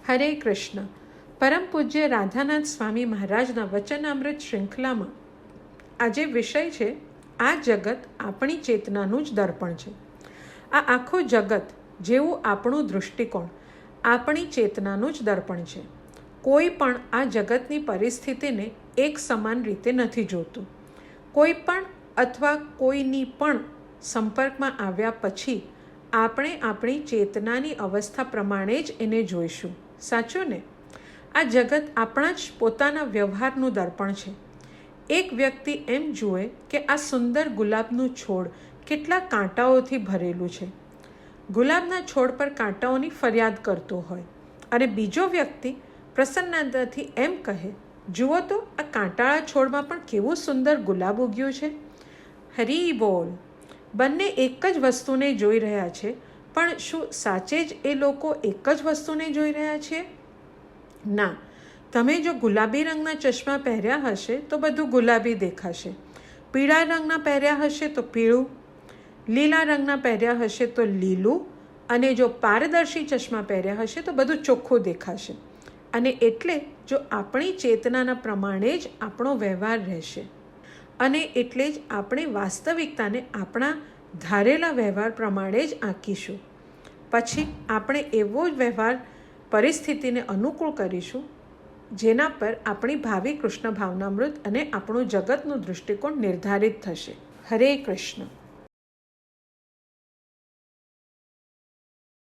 હરે કૃષ્ણ. પરમ પૂજ્ય રાધાનાથ સ્વામી મહારાજના વચનામૃત શ્રૃંખલામાં આજે વિષય છે આ જગત આપણી ચેતનાનું જ દર્પણ છે. આ આખું જગત જેવું આપણું દૃષ્ટિકોણ આપણી ચેતનાનું જ દર્પણ છે. કોઈ પણ આ જગતની પરિસ્થિતિને એક સમાન રીતે નથી જોતું. કોઈ પણ અથવા કોઈની પણ સંપર્કમાં આવ્યા પછી આપણે આપણી ચેતનાની અવસ્થા પ્રમાણે જ એને જોઈશું. સાચું ને? આ જગત આપણા જ પોતાના વ્યવહારનું દર્પણ છે. એક વ્યક્તિ એમ જુએ કે આ સુંદર ગુલાબનું છોડ કેટલા કાંટાઓથી ભરેલું છે. ગુલાબના છોડ પર કાંટાઓની ફરિયાદ કરતો હોય અને બીજો વ્યક્તિ પ્રસન્નતાથી એમ કહે, જુઓ તો આ કાંટાળા છોડમાં પણ કેવું સુંદર ગુલાબ ઉગ્યું છે. હરી બોલ. બંને એક જ વસ્તુને જોઈ રહ્યા છે, પણ શું સાચે જ એ લોકો એક જ વસ્તુને જોઈ રહ્યા છે? ના. તમે જો ગુલાબી રંગના ચશ્મા પહેર્યા હશે તો બધું ગુલાબી દેખાશે. પીળા રંગના પહેર્યા હશે તો પીળું, લીલા રંગના પહેર્યા હશે તો લીલું, અને જો પારદર્શી ચશ્મા પહેર્યા હશે તો બધું ચોખ્ખું દેખાશે. અને એટલે જો આપણી ચેતનાના પ્રમાણે જ આપણો વ્યવહાર રહેશે, અને એટલે જ આપણે વાસ્તવિકતાને આપણા ધારેલા વ્યવહાર પ્રમાણે જ આંકીશું. પછી આપણે એવો જ વ્યવહાર પરિસ્થિતિને અનુકૂળ કરીશું જેના પર આપણી ભાવિ કૃષ્ણ ભાવનામૃત અને આપણું જગતનું દૃષ્ટિકોણ નિર્ધારિત થશે. હરે કૃષ્ણ.